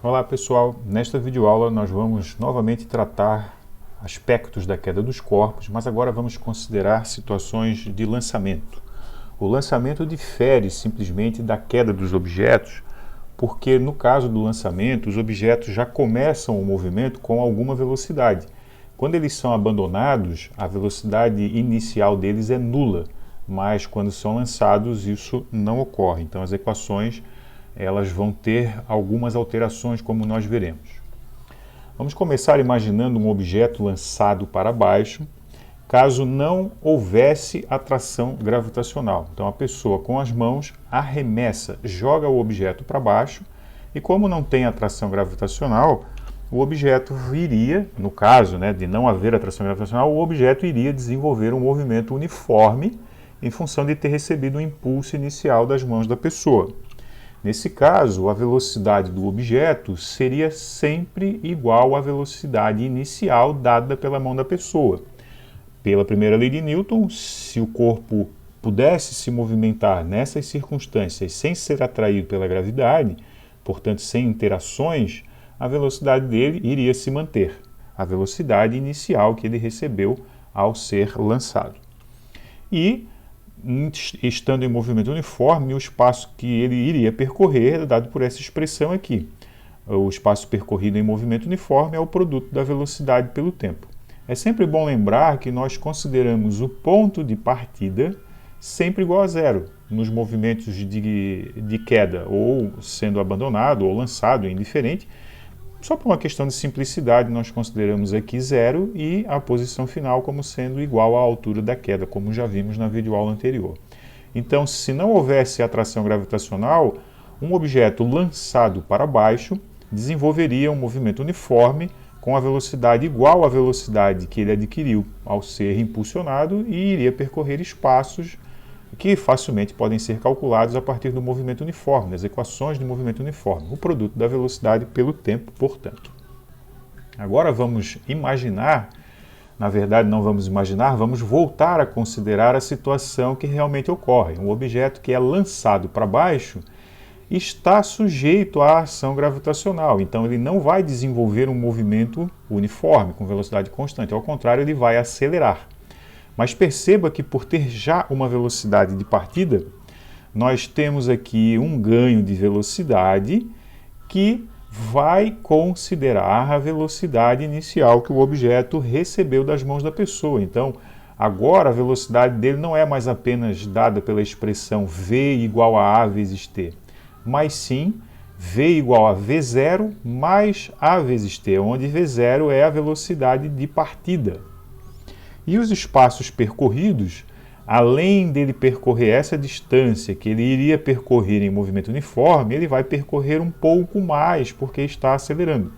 Olá pessoal, nesta videoaula nós vamos novamente tratar aspectos da queda dos corpos, mas agora vamos considerar situações de lançamento. O lançamento difere simplesmente da queda dos objetos, porque no caso do lançamento os objetos já começam o movimento com alguma velocidade. Quando eles são abandonados, a velocidade inicial deles é nula, mas quando são lançados isso não ocorre. Então as equações elas vão ter algumas alterações, como nós veremos. Vamos começar imaginando um objeto lançado para baixo, caso não houvesse atração gravitacional. Então a pessoa com as mãos arremessa, joga o objeto para baixo, e como não tem atração gravitacional, o objeto iria, no caso de não haver atração gravitacional, o objeto iria desenvolver um movimento uniforme em função de ter recebido o impulso inicial das mãos da pessoa. Nesse caso, a velocidade do objeto seria sempre igual à velocidade inicial dada pela mão da pessoa. Pela primeira lei de Newton, se o corpo pudesse se movimentar nessas circunstâncias sem ser atraído pela gravidade, portanto sem interações, a velocidade dele iria se manter, a velocidade inicial que ele recebeu ao ser lançado. E estando em movimento uniforme, o espaço que ele iria percorrer é dado por essa expressão aqui. O espaço percorrido em movimento uniforme é o produto da velocidade pelo tempo. É sempre bom lembrar que nós consideramos o ponto de partida sempre igual a zero nos movimentos de queda, ou sendo abandonado ou lançado, é indiferente. Só por uma questão de simplicidade, nós consideramos aqui zero e a posição final como sendo igual à altura da queda, como já vimos na videoaula anterior. Então, se não houvesse atração gravitacional, um objeto lançado para baixo desenvolveria um movimento uniforme com a velocidade igual à velocidade que ele adquiriu ao ser impulsionado e iria percorrer espaços que facilmente podem ser calculados a partir do movimento uniforme, das equações de movimento uniforme, o produto da velocidade pelo tempo, portanto. Agora vamos imaginar, na verdade não vamos imaginar, vamos voltar a considerar a situação que realmente ocorre. Um objeto que é lançado para baixo está sujeito à ação gravitacional, então ele não vai desenvolver um movimento uniforme, com velocidade constante, ao contrário, ele vai acelerar. Mas perceba que por ter já uma velocidade de partida, nós temos aqui um ganho de velocidade que vai considerar a velocidade inicial que o objeto recebeu das mãos da pessoa. Então, agora a velocidade dele não é mais apenas dada pela expressão v igual a vezes t, mas sim v igual a v0 mais a vezes t, onde v0 é a velocidade de partida. E os espaços percorridos, além dele percorrer essa distância que ele iria percorrer em movimento uniforme, ele vai percorrer um pouco mais, porque está acelerando.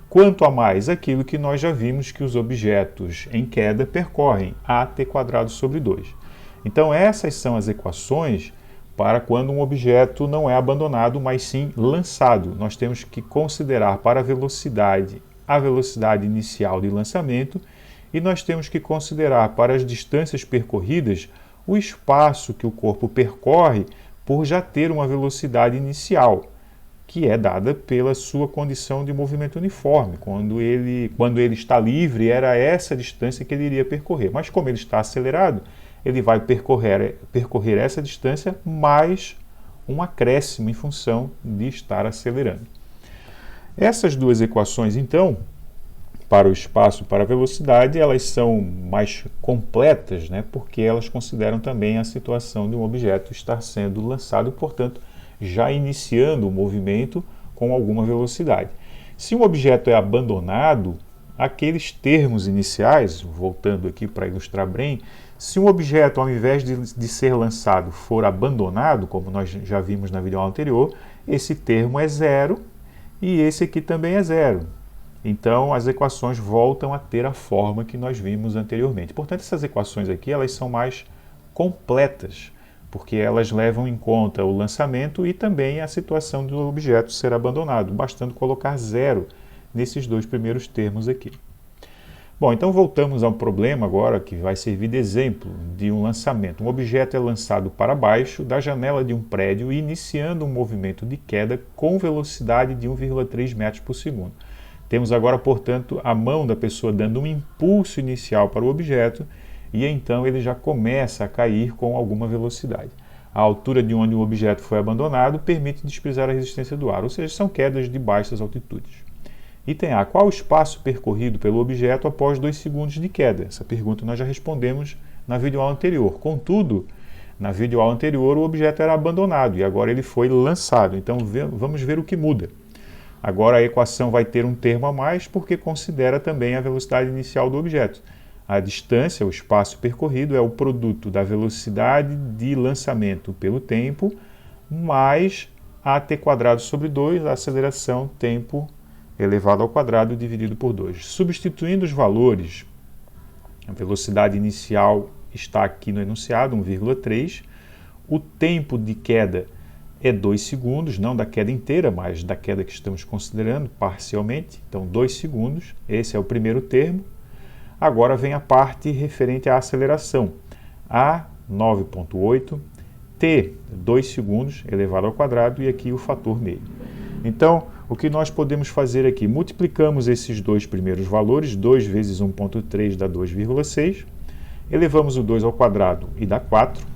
Quanto a mais, aquilo que nós já vimos que os objetos em queda percorrem, at² sobre 2. Então essas são as equações para quando um objeto não é abandonado, mas sim lançado. Nós temos que considerar para a velocidade inicial de lançamento, e nós temos que considerar para as distâncias percorridas o espaço que o corpo percorre por já ter uma velocidade inicial, que é dada pela sua condição de movimento uniforme. Quando ele está livre, era essa distância que ele iria percorrer. Mas como ele está acelerado, ele vai percorrer essa distância mais um acréscimo em função de estar acelerando. Essas duas equações, então, para o espaço e para a velocidade, elas são mais completas, porque elas consideram também a situação de um objeto estar sendo lançado e, portanto, já iniciando o movimento com alguma velocidade. Se um objeto é abandonado, aqueles termos iniciais, voltando aqui para ilustrar bem, se um objeto, ao invés de ser lançado, for abandonado, como nós já vimos na videoaula anterior, esse termo é zero e esse aqui também é zero. Então, as equações voltam a ter a forma que nós vimos anteriormente. Portanto, essas equações aqui elas são mais completas, porque elas levam em conta o lançamento e também a situação do objeto ser abandonado, bastando colocar zero nesses dois primeiros termos aqui. Bom, então voltamos a um problema agora que vai servir de exemplo de um lançamento. Um objeto é lançado para baixo da janela de um prédio, iniciando um movimento de queda com velocidade de 1,3 metros por segundo. Temos agora, portanto, a mão da pessoa dando um impulso inicial para o objeto e então ele já começa a cair com alguma velocidade. A altura de onde o objeto foi abandonado permite desprezar a resistência do ar, ou seja, são quedas de baixas altitudes. Item A. Qual o espaço percorrido pelo objeto após 2 segundos de queda? Essa pergunta nós já respondemos na videoaula anterior. Contudo, na videoaula anterior o objeto era abandonado e agora ele foi lançado. Então vamos ver o que muda. Agora a equação vai ter um termo a mais porque considera também a velocidade inicial do objeto. A distância, o espaço percorrido, é o produto da velocidade de lançamento pelo tempo mais at² sobre 2, a aceleração, tempo elevado ao quadrado dividido por 2. Substituindo os valores, a velocidade inicial está aqui no enunciado, 1,3. O tempo de queda é 2 segundos, não da queda inteira, mas da queda que estamos considerando parcialmente. Então, 2 segundos, esse é o primeiro termo. Agora vem a parte referente à aceleração. A, 9,8, T, 2 segundos, elevado ao quadrado, e aqui o fator meio. Então, o que nós podemos fazer aqui? Multiplicamos esses dois primeiros valores, 2 vezes 1,3 dá 2,6, elevamos o 2 ao quadrado e dá 4.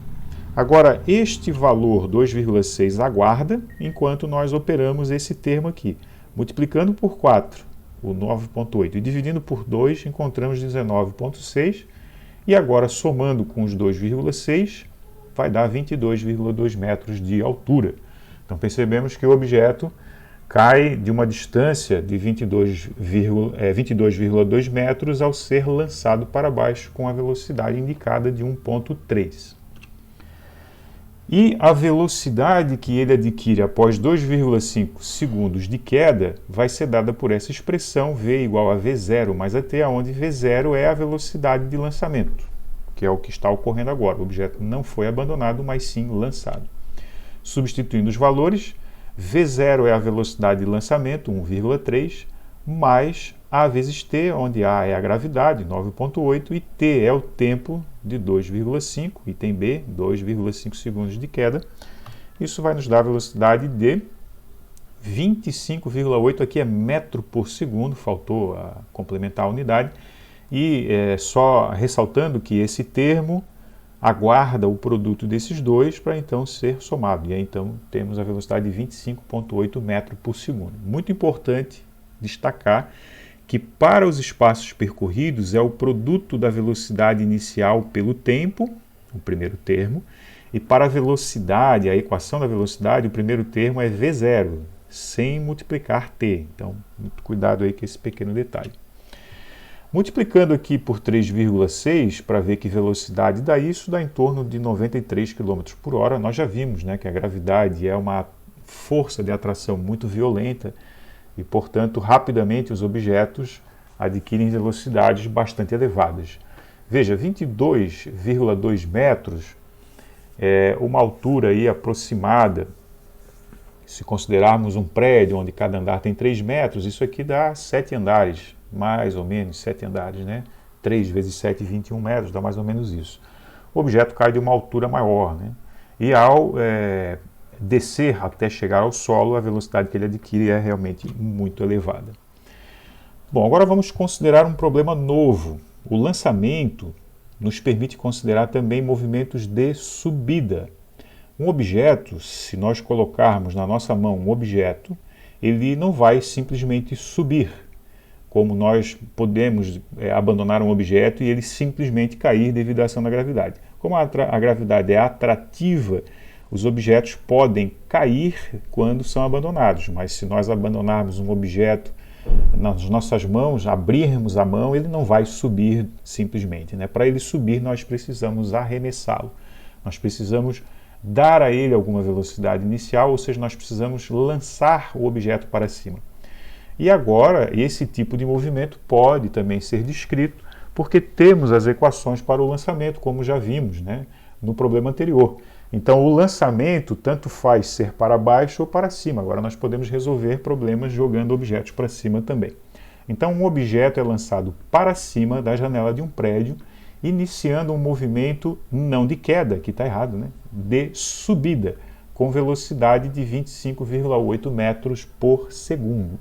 Agora, este valor 2,6 aguarda, enquanto nós operamos esse termo aqui. Multiplicando por 4, o 9,8, e dividindo por 2, encontramos 19,6, e agora somando com os 2,6, vai dar 22,2 metros de altura. Então percebemos que o objeto cai de uma distância de 22,2 metros ao ser lançado para baixo com a velocidade indicada de 1,3. E a velocidade que ele adquire após 2,5 segundos de queda vai ser dada por essa expressão V igual a V0 mais AT, onde V0 é a velocidade de lançamento, que é o que está ocorrendo agora. O objeto não foi abandonado, mas sim lançado. Substituindo os valores, V0 é a velocidade de lançamento, 1,3, mais A vezes T, onde A é a gravidade, 9,8, e T é o tempo de 2,5, item B, 2,5 segundos de queda. Isso vai nos dar a velocidade de 25,8, aqui é metro por segundo, faltou complementar a unidade. E só ressaltando que esse termo aguarda o produto desses dois para então ser somado. E aí então temos a velocidade de 25,8 metros por segundo. Muito importante destacar que para os espaços percorridos é o produto da velocidade inicial pelo tempo, o primeiro termo, e para a velocidade, a equação da velocidade, o primeiro termo é V0, sem multiplicar T. Então, muito cuidado aí com esse pequeno detalhe. Multiplicando aqui por 3,6 para ver que velocidade dá isso, dá em torno de 93 km por hora. Nós já vimos, né, que a gravidade é uma força de atração muito violenta e, portanto, rapidamente os objetos adquirem velocidades bastante elevadas. Veja, 22,2 metros é uma altura aí aproximada. Se considerarmos um prédio onde cada andar tem 3 metros, isso aqui dá 7 andares. Mais ou menos 7 andares, né? 3 vezes 7, 21 metros, dá mais ou menos isso. O objeto cai de uma altura maior, né? E ao descer até chegar ao solo, a velocidade que ele adquire é realmente muito elevada. Bom, agora vamos considerar um problema novo. O lançamento nos permite considerar também movimentos de subida. Um objeto, se nós colocarmos na nossa mão um objeto, ele não vai simplesmente subir, como nós podemos abandonar um objeto e ele simplesmente cair devido à ação da gravidade. Como a gravidade é atrativa, os objetos podem cair quando são abandonados, mas se nós abandonarmos um objeto nas nossas mãos, abrirmos a mão, ele não vai subir simplesmente, né? Para ele subir, nós precisamos arremessá-lo. Nós precisamos dar a ele alguma velocidade inicial, ou seja, nós precisamos lançar o objeto para cima. E agora, esse tipo de movimento pode também ser descrito, porque temos as equações para o lançamento, como já vimos, né, no problema anterior. Então, o lançamento tanto faz ser para baixo ou para cima. Agora, nós podemos resolver problemas jogando objetos para cima também. Então, um objeto é lançado para cima da janela de um prédio, iniciando um movimento não de queda, que está errado, né? De subida, com velocidade de 25,8 metros por segundo.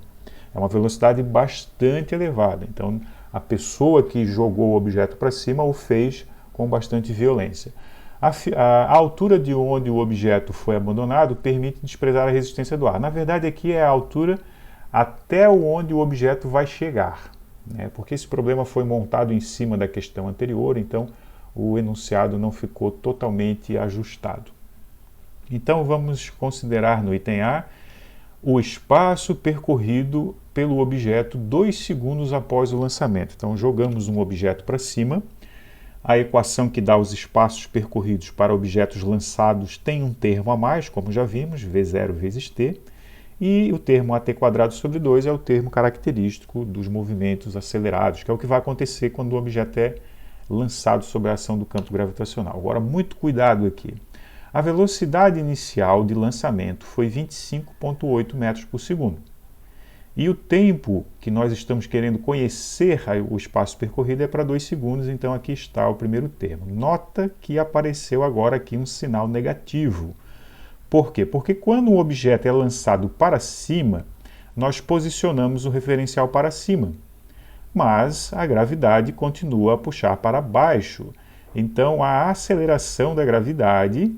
É uma velocidade bastante elevada. Então, a pessoa que jogou o objeto para cima o fez com bastante violência. A altura de onde o objeto foi abandonado permite desprezar a resistência do ar. Na verdade, aqui é a altura até onde o objeto vai chegar, né? Porque esse problema foi montado em cima da questão anterior, então o enunciado não ficou totalmente ajustado. Então vamos considerar no item A o espaço percorrido pelo objeto 2 segundos após o lançamento. Então jogamos um objeto para cima, a equação que dá os espaços percorridos para objetos lançados tem um termo a mais, como já vimos, V0 vezes t, e o termo at² sobre 2 é o termo característico dos movimentos acelerados, que é o que vai acontecer quando o objeto é lançado sob a ação do campo gravitacional. Agora, muito cuidado aqui. A velocidade inicial de lançamento foi 25,8 metros por segundo. E o tempo que nós estamos querendo conhecer o espaço percorrido é para 2 segundos, então aqui está o primeiro termo. Nota que apareceu agora aqui um sinal negativo. Por quê? Porque quando um objeto é lançado para cima, nós posicionamos o referencial para cima, mas a gravidade continua a puxar para baixo. Então a aceleração da gravidade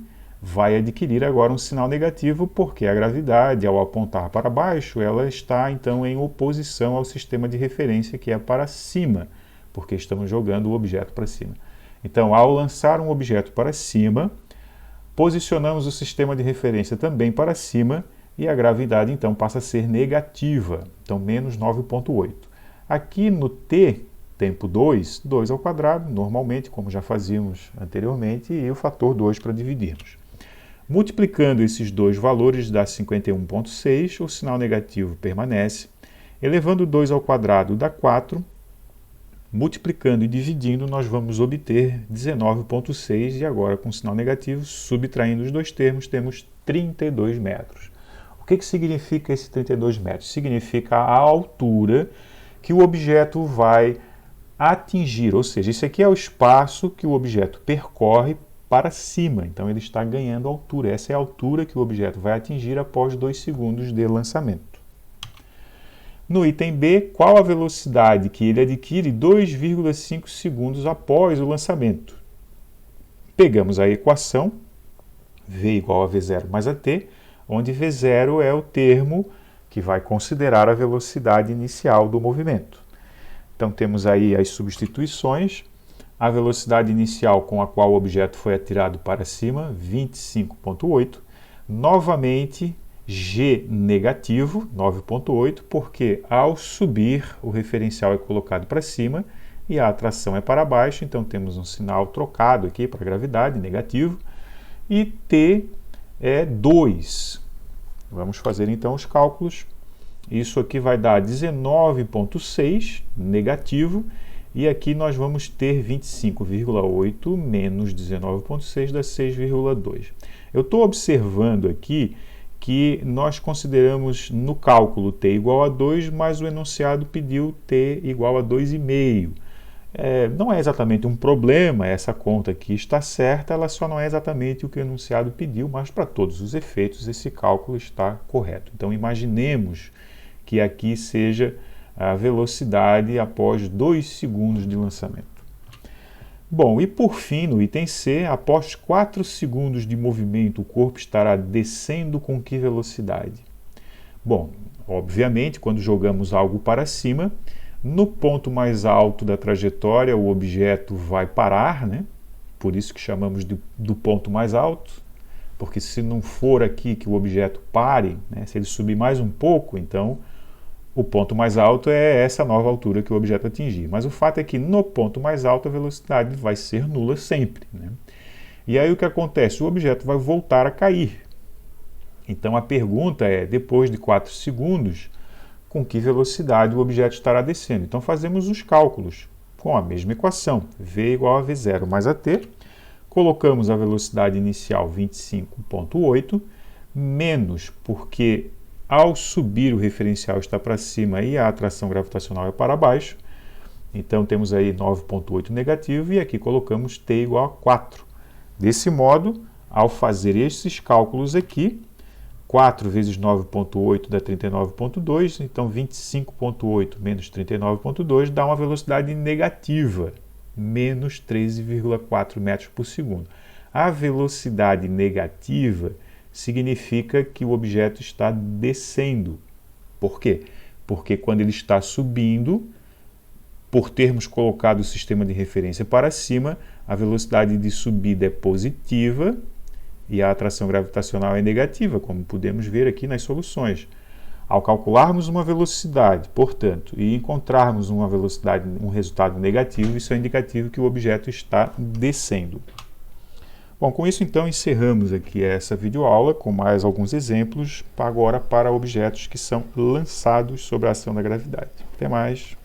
vai adquirir agora um sinal negativo, porque a gravidade, ao apontar para baixo, ela está então em oposição ao sistema de referência que é para cima, porque estamos jogando o objeto para cima. Então, ao lançar um objeto para cima, posicionamos o sistema de referência também para cima e a gravidade então passa a ser negativa, então menos 9,8. Aqui no t, tempo 2, 2 ao quadrado, normalmente, como já fazíamos anteriormente, e o fator 2 para dividirmos. Multiplicando esses dois valores dá 51,6, o sinal negativo permanece. Elevando 2 ao quadrado dá 4. Multiplicando e dividindo, nós vamos obter 19,6 e agora com sinal negativo, subtraindo os dois termos, temos 32 metros. O que significa esse 32 metros? Significa a altura que o objeto vai atingir, ou seja, esse aqui é o espaço que o objeto percorre para cima, então ele está ganhando altura. Essa é a altura que o objeto vai atingir após 2 segundos de lançamento. No item B, qual a velocidade que ele adquire 2,5 segundos após o lançamento? Pegamos a equação, V igual a V0 mais AT, onde V0 é o termo que vai considerar a velocidade inicial do movimento. Então temos aí as substituições, a velocidade inicial com a qual o objeto foi atirado para cima, 25,8, novamente G negativo, 9,8, porque ao subir o referencial é colocado para cima e a atração é para baixo, então temos um sinal trocado aqui para a gravidade, negativo, e T é 2. Vamos fazer então os cálculos. Isso aqui vai dar 19,6 negativo, e aqui nós vamos ter 25,8 menos 19,6 dá 6,2. Eu estou observando aqui que nós consideramos no cálculo t igual a 2, mas o enunciado pediu t igual a 2,5. Não é exatamente um problema, essa conta aqui está certa, ela só não é exatamente o que o enunciado pediu, mas para todos os efeitos esse cálculo está correto. Então imaginemos que aqui seja a velocidade após 2 segundos de lançamento. Bom, e por fim, no item C, após 4 segundos de movimento, o corpo estará descendo com que velocidade? Bom, obviamente, quando jogamos algo para cima, no ponto mais alto da trajetória, o objeto vai parar, né? Por isso que chamamos do ponto mais alto, porque se não for aqui que o objeto pare, né? Se ele subir mais um pouco, então o ponto mais alto é essa nova altura que o objeto atingir. Mas o fato é que no ponto mais alto a velocidade vai ser nula sempre, né? E aí o que acontece? O objeto vai voltar a cair. Então a pergunta é, depois de 4 segundos, com que velocidade o objeto estará descendo? Então fazemos os cálculos com a mesma equação, V igual a V0 mais AT. Colocamos a velocidade inicial 25,8, menos porque ao subir o referencial está para cima e a atração gravitacional é para baixo. Então temos aí 9,8 negativo e aqui colocamos t igual a 4. Desse modo, ao fazer esses cálculos aqui, 4 vezes 9,8 dá 39,2, então 25,8 menos 39,2 dá uma velocidade negativa, menos 13,4 metros por segundo. A velocidade negativa significa que o objeto está descendo. Por quê? Porque quando ele está subindo, por termos colocado o sistema de referência para cima, a velocidade de subida é positiva e a atração gravitacional é negativa, como podemos ver aqui nas soluções. Ao calcularmos uma velocidade, portanto, e encontrarmos uma velocidade, um resultado negativo, isso é indicativo que o objeto está descendo. Bom, com isso então encerramos aqui essa videoaula com mais alguns exemplos, agora para objetos que são lançados sob a ação da gravidade. Até mais!